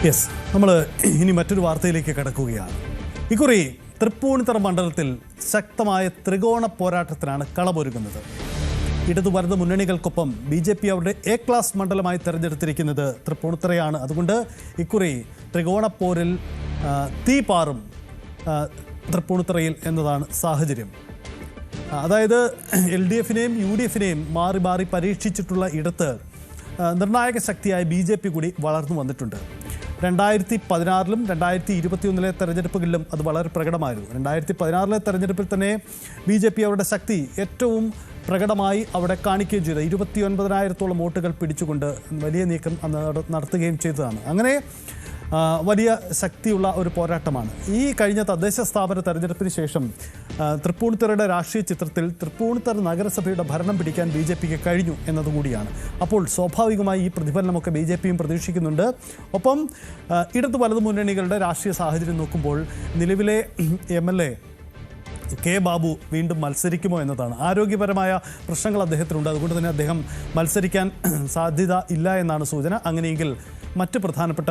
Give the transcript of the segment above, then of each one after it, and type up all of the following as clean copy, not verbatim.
Yes, നമ്മൾ ഇനി മറ്റൊരു വാർത്തയിലേക്ക് കടക്കുകയാണ്. ഇക്കുറി തൃപ്പൂണിത്തറ മണ്ഡലത്തിൽ ശക്തമായ ത്രികോണ പോരാട്ടത്തിനാണ് കളമൊരുങ്ങുന്നത്. ഇടതു വലത് മുന്നണികൾക്കൊപ്പം BJP അവരുടെ A ക്ലാസ് മണ്ഡലമായി തെരഞ്ഞെടുത്തിരിക്കുന്നത് തൃപ്പൂണിത്തറയാണ്. അതുകൊണ്ട് ഇക്കുറി ത്രികോണപ്പോരിൽ തീപാറും തൃപ്പൂണിത്തറയിൽ എന്നതാണ് സാഹചര്യം. അതായത് LDFനെയും UDFനെയും മാറി മാറി പരീക്ഷിച്ചിട്ടുള്ള ഇടത്ത് നിർണായക ശക്തിയായ BJP കൂടി വളർന്നു വന്നിട്ടുണ്ട്. 2016-ലും 2021-ലെ തെരഞ്ഞെടുപ്പുകളിലും അത് വളരെ പ്രകടമായിരുന്നു. 2016-ലെ തെരഞ്ഞെടുപ്പിൽ തന്നെ BJP അവരുടെ ശക്തി ഏറ്റവും പ്രകടമായി അവിടെ കാണിക്കുകയും ചെയ്തു. 29,000-ഓളം വോട്ടുകൾ പിടിച്ചുകൊണ്ട് വലിയ നീക്കം അന്ന് നടത്തുകയും ചെയ്തതാണ്. അങ്ങനെ വലിയ ശക്തിയുള്ള ഒരു പോരാട്ടമാണ്. ഈ കഴിഞ്ഞ തദ്ദേശ സ്ഥാപന തെരഞ്ഞെടുപ്പിന് ശേഷം തൃപ്പൂണിത്തറയുടെ രാഷ്ട്രീയ ചിത്രത്തിൽ തൃപ്പൂണിത്തറ നഗരസഭയുടെ ഭരണം പിടിക്കാൻ BJPക്ക് കഴിഞ്ഞു എന്നതുകൂടിയാണ്. അപ്പോൾ സ്വാഭാവികമായി ഈ പ്രതിഫലനമൊക്കെ BJPയും പ്രതീക്ഷിക്കുന്നുണ്ട്. ഒപ്പം ഇടതു വലതു മുന്നണികളുടെ രാഷ്ട്രീയ സാഹചര്യം നോക്കുമ്പോൾ നിലവിലെ MLA കെ ബാബു വീണ്ടും മത്സരിക്കുമോ എന്നതാണ്. ആരോഗ്യപരമായ പ്രശ്നങ്ങൾ അദ്ദേഹത്തിനുണ്ട്. അതുകൊണ്ട് തന്നെ അദ്ദേഹം മത്സരിക്കാൻ സാധ്യത ഇല്ല എന്നാണ് സൂചന. അങ്ങനെയെങ്കിൽ മറ്റ് പ്രധാനപ്പെട്ട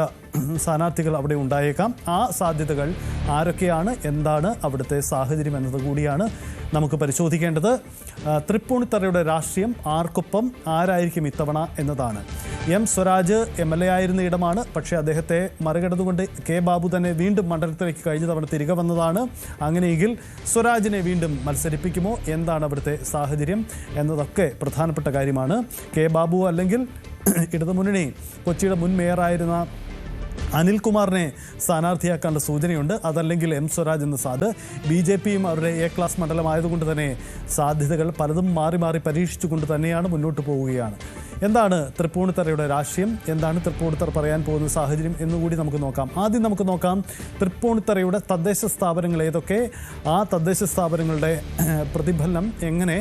സ്ഥാനാർത്ഥികൾ അവിടെ ഉണ്ടായേക്കാം. ആ സാധ്യതകൾ ആരൊക്കെയാണ്, എന്താണ് അവിടുത്തെ സാഹചര്യം എന്നത് കൂടിയാണ് നമുക്ക് പരിശോധിക്കേണ്ടത്. തൃപ്പൂണിത്തറയുടെ രാഷ്ട്രീയം ആർക്കൊപ്പം ആരായിരിക്കും ഇത്തവണ എന്നതാണ്. സ്വരാജ് MLA ആയിരുന്ന ഇടമാണ്. പക്ഷേ അദ്ദേഹത്തെ മറികടന്നുകൊണ്ട് കെ ബാബു തന്നെ വീണ്ടും മണ്ഡലത്തിലേക്ക് കഴിഞ്ഞ തവണ തിരികെ വന്നതാണ്. അങ്ങനെയെങ്കിൽ സ്വരാജിനെ വീണ്ടും മത്സരിപ്പിക്കുമോ, എന്താണ് അവിടുത്തെ സാഹചര്യം എന്നതൊക്കെ പ്രധാനപ്പെട്ട കാര്യമാണ്. കെ ബാബു അല്ലെങ്കിൽ ഇടതുമുന്നണി കൊച്ചിയുടെ മുൻ മേയറായിരുന്ന അനിൽകുമാറിനെ സ്ഥാനാർത്ഥിയാക്കാനുള്ള സൂചനയുണ്ട്. അതല്ലെങ്കിൽ സ്വരാജ് എന്ന BJPയും അവരുടെ A ക്ലാസ് മണ്ഡലമായതുകൊണ്ട് തന്നെ സാധ്യതകൾ പലതും മാറി മാറി പരീക്ഷിച്ചുകൊണ്ട് തന്നെയാണ് മുന്നോട്ട് പോവുകയാണ്. എന്താണ് തൃപ്പൂണിത്തറയുടെ രാഷ്ട്രീയം, എന്താണ് തൃപ്പൂണിത്തറ പറയാൻ പോകുന്ന സാഹചര്യം എന്നുകൂടി നമുക്ക് നോക്കാം. ആദ്യം നമുക്ക് നോക്കാം തൃപ്പൂണിത്തറയുടെ തദ്ദേശ സ്ഥാപനങ്ങൾ ഏതൊക്കെ, ആ തദ്ദേശ സ്ഥാപനങ്ങളുടെ പ്രതിഫലനം എങ്ങനെ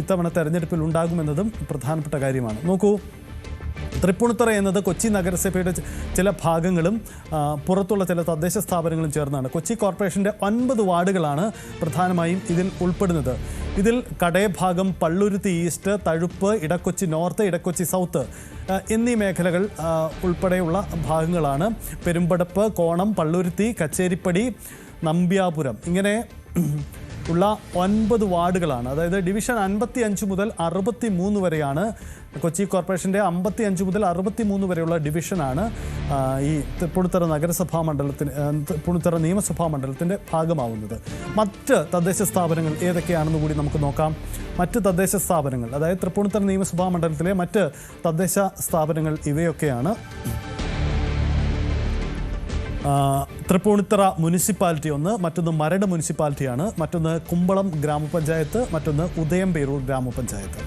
ഇത്തവണ തെരഞ്ഞെടുപ്പിൽ ഉണ്ടാകുമെന്നതും പ്രധാനപ്പെട്ട കാര്യമാണ്. നോക്കൂ, തൃപ്പൂണിത്തറ എന്നത് കൊച്ചി നഗരസഭയുടെ ചില ഭാഗങ്ങളും പുറത്തുള്ള ചില തദ്ദേശ സ്ഥാപനങ്ങളും ചേർന്നാണ്. കൊച്ചി കോർപ്പറേഷൻ്റെ 9 വാർഡുകളാണ് പ്രധാനമായും ഇതിൽ ഉൾപ്പെടുന്നത്. ഇതിൽ കടയഭാഗം, Palluruthy east, Thazhuppu, Edakochi north, Edakochi south എന്നീ മേഖലകൾ ഉൾപ്പെടെയുള്ള ഭാഗങ്ങളാണ്. പെരുമ്പടപ്പ്, കോണം, പള്ളുരുത്തി, കച്ചേരിപ്പടി, നമ്പ്യാപുരം ഇങ്ങനെ ഉള്ള 9 വാർഡുകളാണ്. അതായത് ഡിവിഷൻ 55 മുതൽ 63 വരെയാണ്. കൊച്ചി കോർപ്പറേഷൻ്റെ 55 മുതൽ 63 വരെയുള്ള ഡിവിഷനാണ് ഈ തൃപ്പൂണിത്തറ നഗരസഭാ മണ്ഡലത്തിന്, തൃപ്പൂണിത്തറ നിയമസഭാ മണ്ഡലത്തിൻ്റെ ഭാഗമാവുന്നത്. മറ്റ് തദ്ദേശ സ്ഥാപനങ്ങൾ ഏതൊക്കെയാണെന്ന് കൂടി നമുക്ക് നോക്കാം. മറ്റ് തദ്ദേശ സ്ഥാപനങ്ങൾ, അതായത് തൃപ്പൂണിത്തറ നിയമസഭാ മണ്ഡലത്തിലെ മറ്റ് തദ്ദേശ സ്ഥാപനങ്ങൾ ഇവയൊക്കെയാണ്. തൃപ്പൂണിത്തറ മുനിസിപ്പാലിറ്റി ഒന്ന്, മറ്റൊന്ന് മരട് മുനിസിപ്പാലിറ്റിയാണ്, മറ്റൊന്ന് കുമ്പളം ഗ്രാമപഞ്ചായത്ത്, മറ്റൊന്ന് ഉദയംപേരൂർ ഗ്രാമപഞ്ചായത്ത്.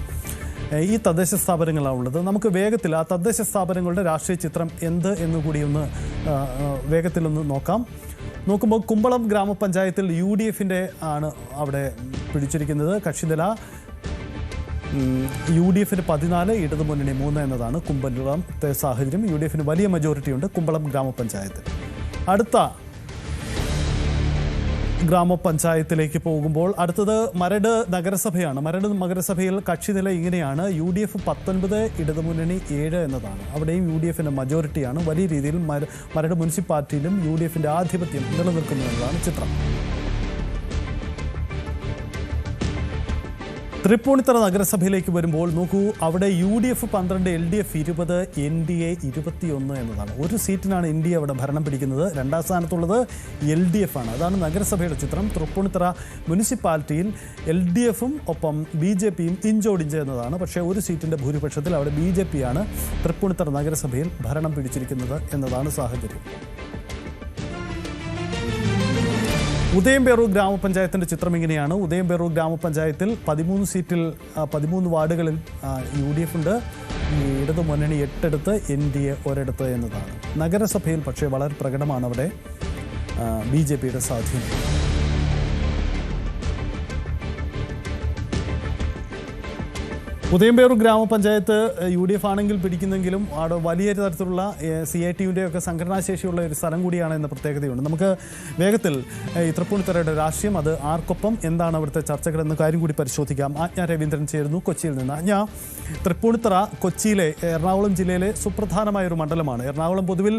ഈ തദ്ദേശ സ്ഥാപനങ്ങളാണ് ഉള്ളത്. നമുക്ക് വേഗത്തിൽ ആ തദ്ദേശ സ്ഥാപനങ്ങളുടെ രാഷ്ട്രീയ ചിത്രം എന്ത് എന്നുകൂടി ഒന്ന് വേഗത്തിലൊന്ന് നോക്കാം. നോക്കുമ്പോൾ കുമ്പളം ഗ്രാമപഞ്ചായത്തിൽ UDFൻ്റെ ആണ് അവിടെ പിടിച്ചിരിക്കുന്നത്. കക്ഷിനില UDFന് 14, ഇടതുമുന്നണി 3 എന്നതാണ് കുമ്പളത്തെ സാഹചര്യം. UDFന് വലിയ മജോറിറ്റി ഉണ്ട് കുമ്പളം ഗ്രാമപഞ്ചായത്തിൽ. അടുത്ത ഗ്രാമപഞ്ചായത്തിലേക്ക് പോകുമ്പോൾ അടുത്തത് മരട് നഗരസഭയാണ്. മരട് നഗരസഭയിൽ കക്ഷിനില ഇങ്ങനെയാണ്: UDF 19, ഇടതുമുന്നണി 7 എന്നതാണ്. അവിടെയും UDFൻ്റെ മജോറിറ്റിയാണ്. വലിയ രീതിയിൽ മരട് മുനിസിപ്പാലിറ്റിയിലും UDFൻ്റെ ആധിപത്യം നിലനിൽക്കുന്നു എന്നതാണ് ചിത്രം. തൃപ്പൂണിത്തറ നഗരസഭയിലേക്ക് വരുമ്പോൾ നോക്കൂ, അവിടെ UDF 12, LDF 20, NDA 21 എന്നതാണ്. ഒരു സീറ്റിനാണ് NDA അവിടെ ഭരണം പിടിക്കുന്നത്. 2ാം സ്ഥാനത്തുള്ളത് LDF ആണ്. അതാണ് നഗരസഭയുടെ ചിത്രം. തൃപ്പൂണിത്തറ മുനിസിപ്പാലിറ്റിയിൽ LDFും ഒപ്പം BJPയും ഇഞ്ചോടിഞ്ച് എന്നതാണ്. പക്ഷേ ഒരു സീറ്റിൻ്റെ ഭൂരിപക്ഷത്തിൽ അവിടെ BJPയാണ് തൃപ്പൂണിത്തറ നഗരസഭയിൽ ഭരണം പിടിച്ചിരിക്കുന്നത് എന്നതാണ് സാഹചര്യം. ഉദയംപേരൂർ ഗ്രാമപഞ്ചായത്തിൻ്റെ ചിത്രം ഇങ്ങനെയാണ്. ഉദയംപേരൂർ ഗ്രാമപഞ്ചായത്തിൽ 13 സീറ്റിൽ 13 വാർഡുകളിൽ UDF ഉണ്ട്. ഇടതുമുന്നണി 8 NDA 1 എന്നതാണ്. നഗരസഭയിൽ പക്ഷേ വളരെ പ്രകടമാണ് അവിടെ BJPയുടെ സ്വാധീനം. ഉദയംപേരൂർ ഗ്രാമപഞ്ചായത്ത് UDF ആണെങ്കിൽ പിടിക്കുന്നെങ്കിലും അവിടെ വലിയ തരത്തിലുള്ള CITUവിൻ്റെ ഒക്കെ സംഘടനാശേഷിയുള്ള ഒരു സ്ഥലം കൂടിയാണ് എന്ന പ്രത്യേകതയുണ്ട്. നമുക്ക് വേഗത്തിൽ ഈ തൃപ്പൂണിത്തറയുടെ രാഷ്ട്രീയം, അത് ആർക്കൊപ്പം, എന്താണ് അവിടുത്തെ ചർച്ചകൾ എന്ന കാര്യം കൂടി പരിശോധിക്കാം. ആജ്ഞ രവീന്ദ്രൻ ചേരുന്നു കൊച്ചിയിൽ നിന്ന്. ആജ്ഞ, തൃപ്പൂണിത്തറ കൊച്ചിയിലെ എറണാകുളം ജില്ലയിലെ സുപ്രധാനമായ ഒരു മണ്ഡലമാണ്. എറണാകുളം പൊതുവിൽ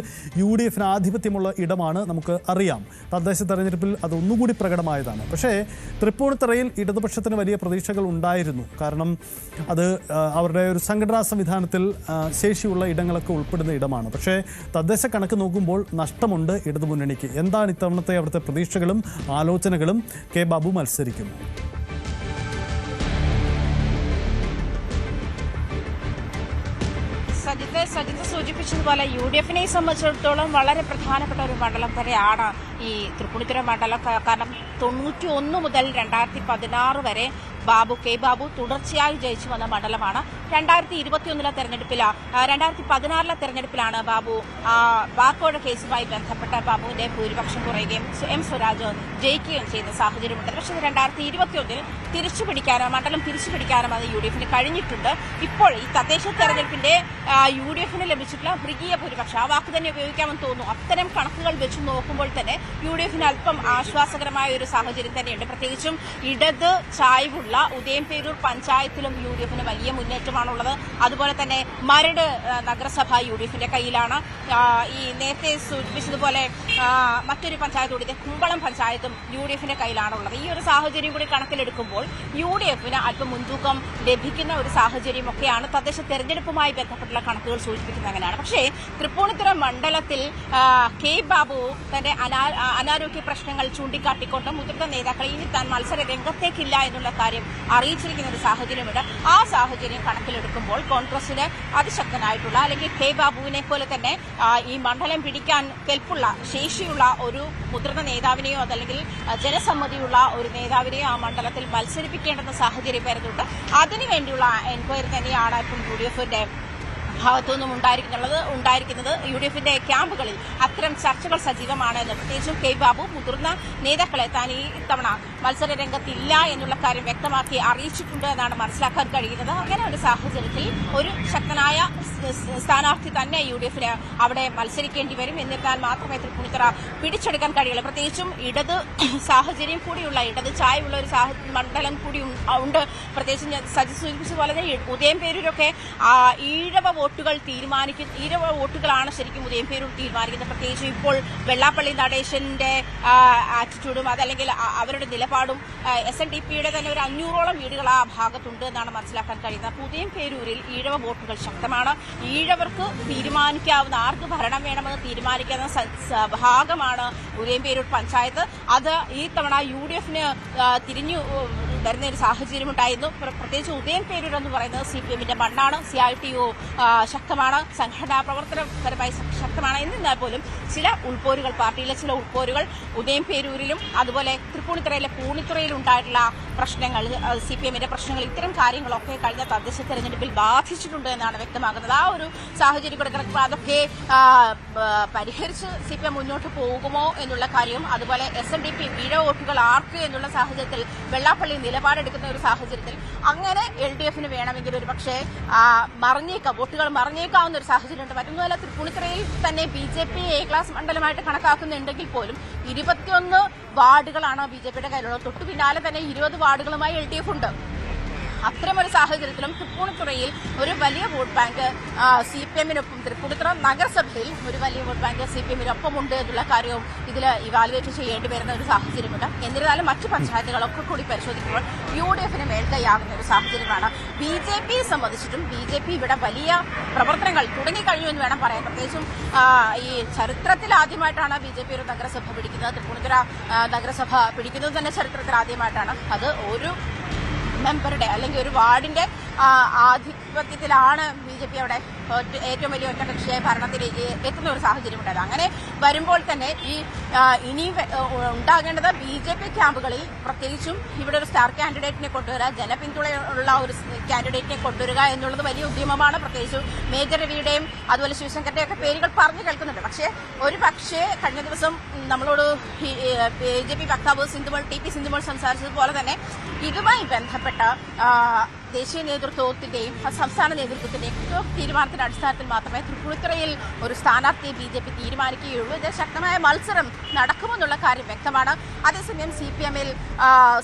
UDFന് ആധിപത്യമുള്ള ഇടമാണ്, നമുക്ക് അറിയാം. തദ്ദേശ തെരഞ്ഞെടുപ്പിൽ അത് ഒന്നുകൂടി പ്രകടമായതാണ്. പക്ഷേ തൃപ്പൂണിത്തറയിൽ ഇടതുപക്ഷത്തിന് വലിയ പ്രതീക്ഷകൾ ഉണ്ടായിരുന്നു. കാരണം അത് അവരുടെ ഒരു സംഘടനാ സംവിധാനത്തിൽ ശേഷിയുള്ള ഇടങ്ങളൊക്കെ ഉൾപ്പെടുന്ന ഇടമാണ്. പക്ഷേ തദ്ദേശ കണക്ക് നോക്കുമ്പോൾ നഷ്ടമുണ്ട് ഇടതുമുന്നണിക്ക്. എന്താണ് ഇത്തവണത്തെ അവിടുത്തെ പ്രതീക്ഷകളും ആലോചനകളും? കെ ബാബു മത്സരിക്കുന്നു. സജിത്ത് സൂചിപ്പിച്ചതുപോലെ UDFനെ സംബന്ധിച്ചിടത്തോളം വളരെ പ്രധാനപ്പെട്ട ഒരു മണ്ഡലം തന്നെയാണ് ഈ തൃപ്പൂണിത്തുറ മണ്ഡലം. കാരണം 91 മുതൽ 2016 വരെ കെ ബാബു തുടർച്ചയായി ജയിച്ചു വന്ന മണ്ഡലമാണ്. 2021 2016 തെരഞ്ഞെടുപ്പിലാണ് ബാബു ബാർക്കോഴ കേസുമായി ബന്ധപ്പെട്ട ബാബുവിന്റെ ഭൂരിപക്ഷം കുറയുകയും M സ്വരാജ് ജയിക്കുകയും ചെയ്യുന്ന സാഹചര്യമുണ്ട്. പക്ഷേ 2021 മണ്ഡലം തിരിച്ചുപിടിക്കാനും അത് UDFന് കഴിഞ്ഞിട്ടുണ്ട്. ഇപ്പോൾ ഈ തദ്ദേശ തെരഞ്ഞെടുപ്പിന്റെ UDFന് ലഭിച്ചിട്ടുള്ള മൃഗീയ ഭൂരിപക്ഷം, ആ വാക്ക് തന്നെ ഉപയോഗിക്കാമെന്ന് തോന്നുന്നു. അത്തരം കണക്കുകൾ വെച്ച് നോക്കുമ്പോൾ തന്നെ UDFന് അല്പം ആശ്വാസകരമായ ഒരു സാഹചര്യം തന്നെയുണ്ട്. പ്രത്യേകിച്ചും ഇടത് ചായ്വുള്ള ഉദയംപേരൂർ പഞ്ചായത്തിലും UDFന് വലിയ മുന്നേറ്റമാണുള്ളത്. അതുപോലെ തന്നെ മരട് നഗരസഭ UDFന്റെ കയ്യിലാണ്. ഈ നേരത്തെ സൂചിപ്പിച്ചതുപോലെ മറ്റൊരു പഞ്ചായത്ത് കൂടി, കുമ്പളം പഞ്ചായത്തും UDFന്റെ കയ്യിലാണുള്ളത്. ഈ ഒരു സാഹചര്യം കൂടി കണക്കിലെടുക്കുമ്പോൾ UDFന് അല്പം മുൻതൂക്കം ലഭിക്കുന്ന ഒരു സാഹചര്യമൊക്കെയാണ് തദ്ദേശ തെരഞ്ഞെടുപ്പുമായി ബന്ധപ്പെട്ടുള്ള കണക്കുകൾ സൂചിപ്പിക്കുന്നത്. അങ്ങനെയാണ്. പക്ഷേ തൃപ്പൂണിത്തുറ മണ്ഡലത്തിൽ കെ ബാബു തന്റെ അനാരോഗ്യ പ്രശ്നങ്ങൾ ചൂണ്ടിക്കാട്ടിക്കൊണ്ട് മുതിർന്ന നേതാക്കൾ ഇനി താൻ മത്സര രംഗത്തേക്കില്ല എന്നുള്ള കാര്യം അറിയിച്ചിരിക്കുന്ന ഒരു സാഹചര്യമുണ്ട്. ആ സാഹചര്യം കണക്കിലെടുക്കുമ്പോൾ കോൺഗ്രസിന് അതിശക്തനായിട്ടുള്ള, അല്ലെങ്കിൽ കെ ബാബുവിനെ പോലെ തന്നെ ഈ മണ്ഡലം പിടിക്കാൻ കെൽപ്പുള്ള, ശേഷിയുള്ള ഒരു മുതിർന്ന നേതാവിനെയോ അതല്ലെങ്കിൽ ജനസമ്മതിയുള്ള ഒരു നേതാവിനെയോ ആ മണ്ഡലത്തിൽ മത്സരിപ്പിക്കേണ്ടുന്ന സാഹചര്യം വരുന്നുണ്ട്. അതിനുവേണ്ടിയുള്ള എൻക്വയറി തന്നെയാണ് ഇപ്പം UDFന്റെ ഭാഗത്തുനിന്നും ഉണ്ടായിരിക്കുന്നത്. UDFന്റെ ക്യാമ്പുകളിൽ അത്തരം ചർച്ചകൾ സജീവമാണ് എന്ന് പ്രത്യേകിച്ചും കെ ബാബു മുതിർന്ന നേതാക്കളെ താൻ ഈ തവണ മത്സര രംഗത്തില്ല എന്നുള്ള കാര്യം വ്യക്തമാക്കി അറിയിച്ചിട്ടുണ്ട് എന്നാണ് മനസ്സിലാക്കാൻ കഴിയുന്നത്. അങ്ങനെ ഒരു സാഹചര്യത്തിൽ ഒരു ശക്തനായ സ്ഥാനാർത്ഥി തന്നെ UDFന് അവിടെ മത്സരിക്കേണ്ടി വരും. എന്നിരുന്നാൽ മാത്രമേ തൃപ്പൂണിത്തുറ പിടിച്ചെടുക്കാൻ കഴിയുള്ളൂ. പ്രത്യേകിച്ചും ഇടത് സാഹചര്യം കൂടിയുള്ള, ഇടത് ചായവുള്ള ഒരു മണ്ഡലം കൂടി ഉണ്ട്. പ്രത്യേകിച്ച് സജി സൂചിപ്പിച്ച പോലെ ഉദയംപേരൂരൊക്കെ ഈഴവ വോട്ടുകളാണ് ശരിക്കും ഉദയംപേരൂർ തീരുമാനിക്കുന്നത്. പ്രത്യേകിച്ചും ഇപ്പോൾ വെള്ളാപ്പള്ളി നടേശന്റെ ആറ്റിറ്റ്യൂഡും അതല്ലെങ്കിൽ അവരുടെ നിലപാടും SNDPയുടെ തന്നെ ഒരു 500ഓളം വീടുകൾ ആ ഭാഗത്തുണ്ട് എന്നാണ് മനസ്സിലാക്കാൻ കഴിയുന്നത്. ഉദയംപേരൂരിൽ ഈഴവ വോട്ടുകൾ ശക്തമാണ്. ഈഴവർക്ക് തീരുമാനിക്കാവുന്ന, ആർക്ക് ഭരണം വേണമെന്ന് തീരുമാനിക്കാവുന്ന ഭാഗമാണ് ഉദയംപേരൂർ പഞ്ചായത്ത്. അത് ഈ തവണ UDFന് തിരിഞ്ഞു വരുന്ന ഒരു സാഹചര്യം ഉണ്ടായിരുന്നു. പ്രത്യേകിച്ച് ഉദയംപേരൂർ എന്ന് പറയുന്നത് CPMന്റെ മണ്ണാണ്. CITU ശക്തമാണ്, സംഘടനാ പ്രവർത്തനപരമായി ശക്തമാണ്. എന്നിരുന്നാൽ പോലും ചില ഉൾപോരുകൾ, പാർട്ടിയിലെ ചില ഉൾപോരുകൾ ഉദയംപേരൂരിലും അതുപോലെ തൃപ്പൂണിത്തുറയിലെ പൂണിത്തുറയിലും ഉണ്ടായിട്ടുള്ള പ്രശ്നങ്ങൾ, CPMന്റെ പ്രശ്നങ്ങൾ, ഇത്തരം കാര്യങ്ങളൊക്കെ കഴിഞ്ഞ തദ്ദേശ തെരഞ്ഞെടുപ്പിൽ ബാധിച്ചിട്ടുണ്ട് എന്നാണ് വ്യക്തമാകുന്നത്. ആ ഒരു സാഹചര്യം കൂടെ കിടക്കുമ്പോൾ അതൊക്കെ പരിഹരിച്ച് CPM മുന്നോട്ട് പോകുമോ എന്നുള്ള കാര്യവും, അതുപോലെ SNDP ഈഴവ വോട്ടുകൾ ആർക്ക് എന്നുള്ള സാഹചര്യത്തിൽ വെള്ളാപ്പള്ളി നിലപാടെടുക്കുന്ന ഒരു സാഹചര്യത്തിൽ അങ്ങനെ LDFന് വേണമെങ്കിൽ ഒരു പക്ഷേ വോട്ടുകൾ മറിഞ്ഞേക്കാവുന്ന ഒരു സാഹചര്യമുണ്ട്. മറ്റൊന്നുമല്ല, തൃപ്പൂണിത്തുറയിൽ തന്നെ BJP A ക്ലാസ് മണ്ഡലമായിട്ട് കണക്കാക്കുന്നുണ്ടെങ്കിൽ പോലും 21 വാർഡുകളാണ് BJPയുടെ കയ്യിലുള്ളത്. തൊട്ടു പിന്നാലെ തന്നെ 20 വാർഡുകളുമായി LDF ഉണ്ട്. അത്തരമൊരു സാഹചര്യത്തിലും തൃപ്പൂണിത്തുറയിൽ ഒരു വലിയ വോട്ട് ബാങ്ക് CPMനൊപ്പം, തൃപ്പൂണിത്തുറ നഗരസഭയിൽ ഒരു വലിയ വോട്ട് ബാങ്ക് CPMനൊപ്പമുണ്ട് എന്നുള്ള കാര്യവും ഇതിൽ ഇവാലുവേറ്റ് ചെയ്യേണ്ടി വരുന്ന ഒരു സാഹചര്യമുണ്ട്. എന്നിരുന്നാലും മറ്റു പഞ്ചായത്തുകളൊക്കെ കൂടി പരിശോധിക്കുമ്പോൾ UDFന് മേൽക്കൈയാകുന്ന ഒരു സാഹചര്യമാണ്. BJPയെ സംബന്ധിച്ചിട്ടും BJP ഇവിടെ വലിയ പ്രവർത്തനങ്ങൾ തുടങ്ങിക്കഴിഞ്ഞു എന്ന് വേണം പറയാൻ. പ്രത്യേകിച്ചും ഈ ചരിത്രത്തിൽ ആദ്യമായിട്ടാണ് BJP ഒരു നഗരസഭ പിടിക്കുന്നത്. തൃപ്പൂണിത്തുറ നഗരസഭ പിടിക്കുന്നത് തന്നെ ചരിത്രത്തിൽ ആദ്യമായിട്ടാണ്. അത് ഒരു മെമ്പറുടെ അല്ലെങ്കിൽ ഒരു വാർഡിന്റെ ആധിപത്യത്തിലാണ് BJP അവിടെ ഏറ്റവും വലിയ ഒറ്റകക്ഷിയായ ഭരണത്തിൽ എത്തുന്ന ഒരു സാഹചര്യം ഉണ്ടായത്. അങ്ങനെ വരുമ്പോൾ തന്നെ ഇനി ഉണ്ടാകേണ്ടത് BJP ക്യാമ്പുകളിൽ പ്രത്യേകിച്ചും ഇവിടെ ഒരു സ്റ്റാർ കാൻഡിഡേറ്റിനെ കൊണ്ടുവരിക, ജനപിന്തുണയുള്ള ഒരു കാൻഡിഡേറ്റിനെ കൊണ്ടുവരിക എന്നുള്ളത് വലിയ ഉദ്യമമാണ്. പ്രത്യേകിച്ചും മേജർ രവിയുടെയും അതുപോലെ ശിവശങ്കറിന്റെയും ഒക്കെ പേരുകൾ പറഞ്ഞു കേൾക്കുന്നുണ്ട്. ഒരു പക്ഷേ കഴിഞ്ഞ ദിവസം നമ്മളോട് BJP വക്താവ് TP സിന്ധുമോൾ സംസാരിച്ചതുപോലെ തന്നെ ഇതുമായി ബന്ധപ്പെട്ട ദേശീയ നേതൃത്വത്തിന്റെയും സംസ്ഥാന നേതൃത്വത്തിന്റെയും തീരുമാനത്തിന്റെ അടിസ്ഥാനത്തിൽ മാത്രമേ തൃപ്പൂണിത്തുറയിൽ ഒരു സ്ഥാനാർത്ഥിയെ BJP തീരുമാനിക്കുകയുള്ളൂ. ഇത് ശക്തമായ മത്സരം നടക്കുമെന്നുള്ള കാര്യം വ്യക്തമാണ്. അതേസമയം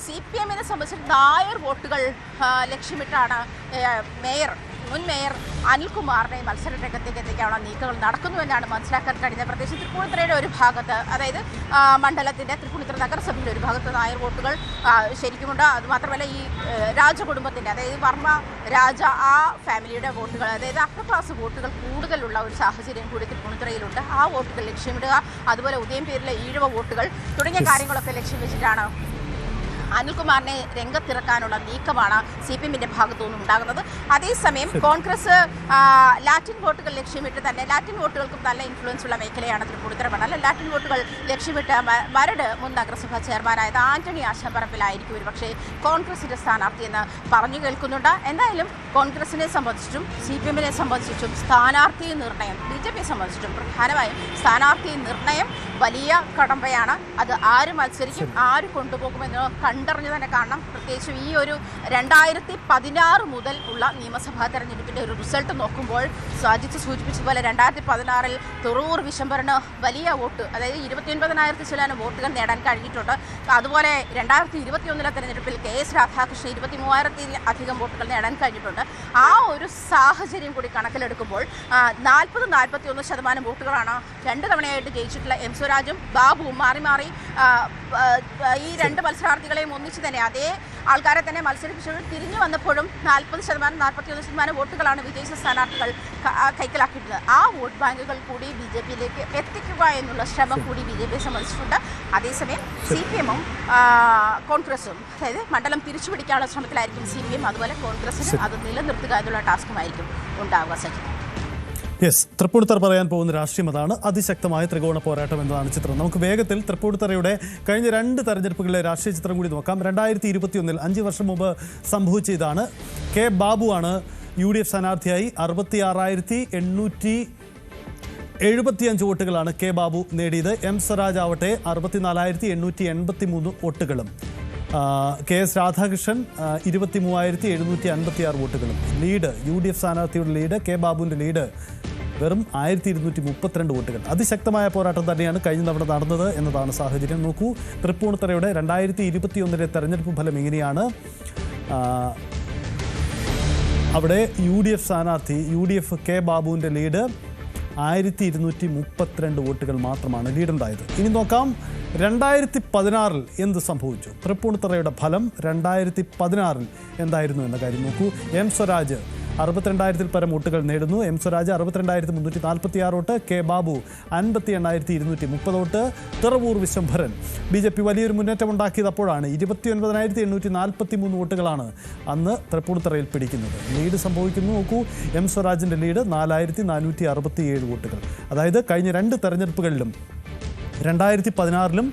CPM-നെ സംബന്ധിച്ച് നായർ വോട്ടുകൾ ലക്ഷ്യമിട്ടാണ് മുൻ മേയർ അനിൽകുമാറിനെ മത്സര രംഗത്തേക്ക് എത്തിക്കാനുള്ള നീക്കങ്ങൾ നടക്കുന്നുവെന്നാണ് മനസ്സിലാക്കാൻ കഴിയുന്നത്. പ്രത്യേകിച്ച് തൃപ്പൂണിത്തുറയുടെ ഒരു ഭാഗത്ത്, അതായത് മണ്ഡലത്തിന്റെ തൃപ്പൂണിത്തുറ നഗരസഭയുടെ ഒരു ഭാഗത്ത് നായർ വോട്ടുകൾ ശരിക്കുമുണ്ട്. അതുമാത്രമല്ല ഈ രാജകുടുംബത്തിന്റെ, അതായത് വർമ്മ രാജ ആ ഫാമിലിയുടെ വോട്ടുകൾ, അതായത് അപ്പർ ക്ലാസ് വോട്ടുകൾ കൂടുതലുള്ള ഒരു സാഹചര്യം കൂടി തൃപ്പൂണിത്തുറയിലുണ്ട്. ആ വോട്ടുകൾ ലക്ഷ്യമിടുക, അതുപോലെ ഉദയം പേരിലെ ഈഴവ വോട്ടുകൾ തുടങ്ങിയ കാര്യങ്ങളൊക്കെ ലക്ഷ്യം വെച്ചിട്ടാണ് അനിൽകുമാറിനെ രംഗത്തിറക്കാനുള്ള നീക്കമാണ് CPM-ന്റെ ഭാഗത്തുനിന്നും ഉണ്ടാകുന്നത്. അതേസമയം കോൺഗ്രസ് ലാറ്റിൻ വോട്ടുകൾ ലക്ഷ്യമിട്ട് തന്നെ, ലാറ്റിൻ വോട്ടുകൾക്കും നല്ല ഇൻഫ്ലുവൻസ് ഉള്ള മേഖലയാണ് തൃപ്പൂണിത്തുറ മണ്ഡലം. ലാറ്റിൻ വോട്ടുകൾ ലക്ഷ്യമിട്ട് മരട് മുൻ നഗരസഭാ ചെയർമാനായത് ആന്റണി ആശാമ്പറമ്പിലായിരിക്കും ഒരു പക്ഷേ കോൺഗ്രസിന്റെ സ്ഥാനാർത്ഥി എന്ന് പറഞ്ഞു കേൾക്കുന്നുണ്ട്. എന്തായാലും കോൺഗ്രസിനെ സംബന്ധിച്ചിട്ടും CPM-നെ സംബന്ധിച്ചിട്ടും സ്ഥാനാർത്ഥി നിർണയം, BJP-യെ സംബന്ധിച്ചിട്ടും പ്രധാനമായും സ്ഥാനാർത്ഥി നിർണയം വലിയ കടമ്പയാണ്. അത് ആര് മത്സരിക്കും, ആര് കൊണ്ടുപോകുമെന്ന് കണ്ടറിഞ്ഞു തന്നെ കാണണം. പ്രത്യേകിച്ചും ഈ ഒരു 2016 മുതൽ ഉള്ള നിയമസഭാ തെരഞ്ഞെടുപ്പിന്റെ ഒരു റിസൾട്ട് നോക്കുമ്പോൾ സാജിത്ത് സൂചിപ്പിച്ചതുപോലെ 2016 തുറവൂർ വിശംബരന് വലിയ വോട്ട്, അതായത് 29,000 ചില്ലാനും വോട്ടുകൾ നേടാൻ കഴിഞ്ഞിട്ടുണ്ട്. അതുപോലെ 2021 തെരഞ്ഞെടുപ്പിൽ KS രാധാകൃഷ്ണൻ 23,000 വോട്ടുകൾ നേടാൻ കഴിഞ്ഞിട്ടുണ്ട്. ആ ഒരു സാഹചര്യം കൂടി കണക്കിലെടുക്കുമ്പോൾ 40-41% വോട്ടുകളാണ് 2 തവണയായിട്ട് ജയിച്ചിട്ടുള്ള M. സ്വരാജും ബാബുവും മാറി മാറി ഈ 2 മത്സരാർത്ഥികളെയും ഒന്നിച്ച് തന്നെ അതേ ആൾക്കാരെ തന്നെ മത്സരിപ്പിച്ചപ്പോൾ തിരിഞ്ഞു വന്നപ്പോഴും 40-41% വോട്ടുകളാണ് വിജയിച്ച സ്ഥാനാർത്ഥികൾ കൈക്കലാക്കിയിട്ടുള്ളത്. ആ വോട്ട് ബാങ്കുകൾ കൂടി BJP-യിലേക്ക് എത്തിക്കുക എന്നുള്ള ശ്രമം കൂടി BJP-യെ സംബന്ധിച്ചിട്ടുണ്ട്. അതേസമയം CPM-ഉം കോൺഗ്രസും, അതായത് മണ്ഡലം തിരിച്ചുപിടിക്കാനുള്ള ശ്രമത്തിലായിരിക്കും CPM. അതുപോലെ കോൺഗ്രസിന് അത് നിലനിർത്തുക എന്നുള്ള ടാസ്കുമായിരിക്കും ഉണ്ടാവുക. സജിത്, തൃപ്പൂണിത്തുറ പറയാൻ പോകുന്ന രാഷ്ട്രീയം അതാണ്. അതിശക്തമായ ത്രികോണ പോരാട്ടം എന്നതാണ് ചിത്രം. നമുക്ക് വേഗത്തിൽ തൃപ്പൂണിത്തുറയുടെ കഴിഞ്ഞ 2 തെരഞ്ഞെടുപ്പുകളിലെ രാഷ്ട്രീയ ചിത്രം കൂടി നോക്കാം. 2021 5 വർഷം മുമ്പ് സംഭവിച്ച ഇതാണ്. കെ ബാബുവാണ് UDF സ്ഥാനാർത്ഥിയായി. 66,875 വോട്ടുകളാണ് കെ ബാബു നേടിയത്. M. സ്വരാജ് ആവട്ടെ 64,883 വോട്ടുകളും. KS രാധാകൃഷ്ണൻ 23,756 വോട്ടുകളും. ലീഡ് UDF സ്ഥാനാർത്ഥിയുടെ ലീഡ്, കെ ബാബുവിൻ്റെ ലീഡ് വെറും 1,232 വോട്ടുകൾ. അതിശക്തമായ പോരാട്ടം തന്നെയാണ് കഴിഞ്ഞ തവണ നടന്നത് എന്നതാണ് സാഹചര്യം. നോക്കൂ, തൃപ്പൂണിത്തുറയുടെ 2021 തെരഞ്ഞെടുപ്പ് ഫലം ഇങ്ങനെയാണ്. അവിടെ UDF സ്ഥാനാർത്ഥി UDF കെ ബാബുവിൻ്റെ ലീഡ് 1,232 വോട്ടുകൾ മാത്രമാണ് ലീഡുണ്ടായത്. ഇനി നോക്കാം 2016 എന്ത് സംഭവിച്ചു. തൃപ്പൂണിത്തുറയുടെ ഫലം 2016 എന്തായിരുന്നു എന്ന കാര്യം നോക്കൂ. M. സ്വരാജ് 62,000 പരം വോട്ടുകൾ നേടുന്നു. M. Swaraj 62,346 vote, K Babu 58,230 vote. Thuravoor Vishambharan BJP വലിയൊരു മുന്നേറ്റം ഉണ്ടാക്കിയത് അപ്പോഴാണ്. 29,843 വോട്ടുകളാണ് അന്ന് തൃപ്പൂണിത്തുറയിൽ പിടിക്കുന്നത്. ലീഡ് സംഭവിക്കുന്നു. നോക്കൂ, M. സ്വരാജിൻ്റെ ലീഡ് 4,467 വോട്ടുകൾ. അതായത് കഴിഞ്ഞ 2 തെരഞ്ഞെടുപ്പുകളിലും 2016-ലും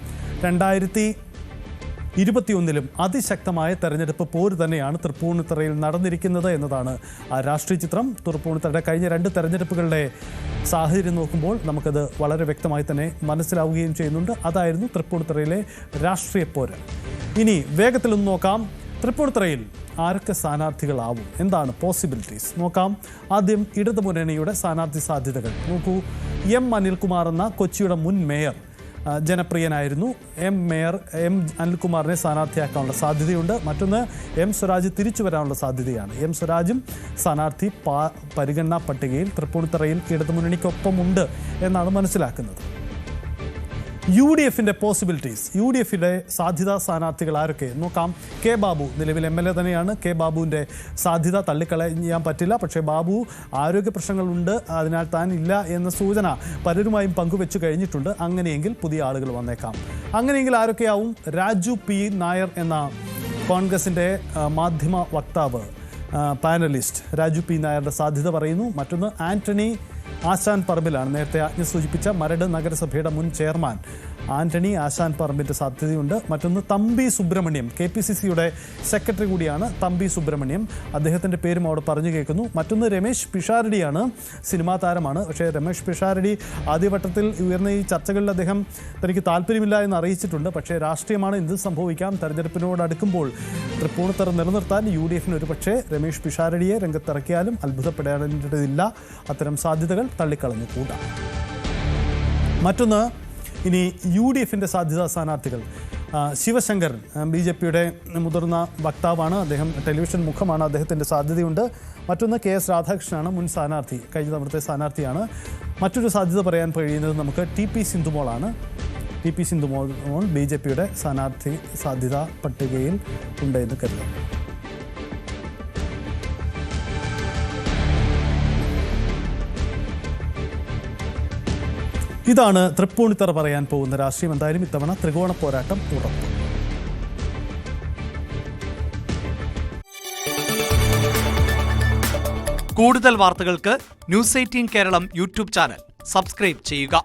2021-ലും അതിശക്തമായ തെരഞ്ഞെടുപ്പ് പോര് തന്നെയാണ് തൃപ്പൂണിത്തുറയിൽ നടന്നിരിക്കുന്നത് എന്നതാണ് ആ രാഷ്ട്രീയ ചിത്രം. തൃപ്പൂണിത്തുറയുടെ കഴിഞ്ഞ 2 തെരഞ്ഞെടുപ്പുകളുടെ സാഹചര്യം നോക്കുമ്പോൾ നമുക്കത് വളരെ വ്യക്തമായി തന്നെ മനസ്സിലാവുകയും ചെയ്യുന്നുണ്ട്. അതായിരുന്നു തൃപ്പൂണിത്തുറയിലെ രാഷ്ട്രീയ പോര്. ഇനി വേഗത്തിലൊന്ന് നോക്കാം, തൃപ്പൂണിത്തുറയിൽ ആരൊക്കെ സ്ഥാനാർത്ഥികളാവും, എന്താണ് പോസിബിലിറ്റീസ് നോക്കാം. ആദ്യം ഇടതുമുന്നണിയുടെ സ്ഥാനാർത്ഥി സാധ്യതകൾ നോക്കൂ. M. അനിൽകുമാർ എന്ന കൊച്ചിയുടെ മുൻ മേയർ ജനപ്രിയനായിരുന്നു. M. അനിൽകുമാറിനെ സ്ഥാനാർത്ഥിയാക്കാനുള്ള സാധ്യതയുണ്ട്. മറ്റൊന്ന് M. സ്വരാജ് തിരിച്ചു വരാനുള്ള സാധ്യതയാണ്. M. സ്വരാജും സ്ഥാനാർത്ഥി പരിഗണനാ പട്ടികയിൽ തൃപ്പൂണിത്തുറയിൽ ഇടതുമുന്നണിക്കൊപ്പമുണ്ട് എന്നാണ് മനസ്സിലാക്കുന്നത്. UDF-ന്റെ പോസിബിലിറ്റീസ്, UDF-ന്റെ സാധ്യതാ സ്ഥാനാർത്ഥികൾ ആരൊക്കെ നോക്കാം. കെ ബാബു നിലവിൽ MLA തന്നെയാണ്. കെ ബാബുവിൻ്റെ സാധ്യത തള്ളിക്കളയാൻ പറ്റില്ല. പക്ഷേ ബാബു ആരോഗ്യ പ്രശ്നങ്ങളുണ്ട്, അതിനാൽ താൻ ഇല്ല എന്ന സൂചന പലരുമായും പങ്കുവെച്ചു കഴിഞ്ഞിട്ടുണ്ട്. അങ്ങനെയെങ്കിൽ പുതിയ ആളുകൾ വന്നേക്കാം. അങ്ങനെയെങ്കിൽ ആരൊക്കെയാവും? രാജു P. നായർ എന്ന കോൺഗ്രസിൻ്റെ മാധ്യമ വക്താവ്, പാനലിസ്റ്റ് രാജു P. നായരുടെ സാധ്യത പറയുന്നു. മറ്റൊന്ന് ആന്റണി ആശാൻ പറമ്പിലാണ്. നേരത്തെ ആജ്ഞ സൂചിപ്പിച്ച മരട് നഗരസഭയുടെ മുൻ ചെയർമാൻ ആന്റണി ആശാൻ പറമ്പിൻ്റെ സാധ്യതയുണ്ട്. മറ്റൊന്ന് തമ്പി സുബ്രഹ്മണ്യം, KPCCയുടെ സെക്രട്ടറി കൂടിയാണ് തമ്പി സുബ്രഹ്മണ്യം. അദ്ദേഹത്തിൻ്റെ പേരും അവിടെ പറഞ്ഞു കേൾക്കുന്നു. മറ്റൊന്ന് രമേശ് പിഷാരടിയാണ്, സിനിമാ താരമാണ്. പക്ഷേ രമേശ് പിഷാരടി ആദ്യവട്ടത്തിൽ ഉയർന്ന ഈ ചർച്ചകളിൽ അദ്ദേഹം തനിക്ക് താല്പര്യമില്ല എന്ന് അറിയിച്ചിട്ടുണ്ട്. പക്ഷേ രാഷ്ട്രീയമാണ്, എന്ത് സംഭവിക്കാം. തെരഞ്ഞെടുപ്പിനോട് അടുക്കുമ്പോൾ തൃപ്പൂണിത്തറ നിലനിർത്താൻ UDF-ന് ഒരുപക്ഷെ രമേശ് പിഷാരടിയെ രംഗത്തിറക്കിയാലും അത്ഭുതപ്പെടേണ്ടതില്ല. അത്തരം സാധ്യതകൾ തള്ളിക്കളഞ്ഞുകൂടാ. മറ്റൊന്ന്, ഇനി UDF-ന്റെ സാധ്യതാ സ്ഥാനാർത്ഥികൾ. ശിവശങ്കർ BJP-യുടെ മുതിർന്ന വക്താവാണ്, അദ്ദേഹം ടെലിവിഷൻ മുഖമാണ്, അദ്ദേഹത്തിൻ്റെ സാധ്യതയുണ്ട്. മറ്റൊന്ന് KS രാധാകൃഷ്ണനാണ്, മുൻ സ്ഥാനാർത്ഥി, കഴിഞ്ഞ തവണത്തെ സ്ഥാനാർത്ഥിയാണ്. മറ്റൊരു സാധ്യത പറയാൻ കഴിയുന്നത് നമുക്ക് TP സിന്ധുമോളാണ്. TP സിന്ധുമോൾ BJP-യുടെ സ്ഥാനാർത്ഥി സാധ്യതാ പട്ടികയിൽ ഉണ്ട് എന്ന് കരുതുന്നു. ഇതാണ് തൃപ്പൂണിത്തറ പറയാൻ പോകുന്ന രാഷ്ട്രീയം. എന്തായാലും ഇത്തവണ ത്രികോണ പോരാട്ടം ഉറപ്പ്. കൂടുതൽ വാർത്തകൾക്ക് News 18 Keralam YouTube channel subscribe ചെയ്യുക.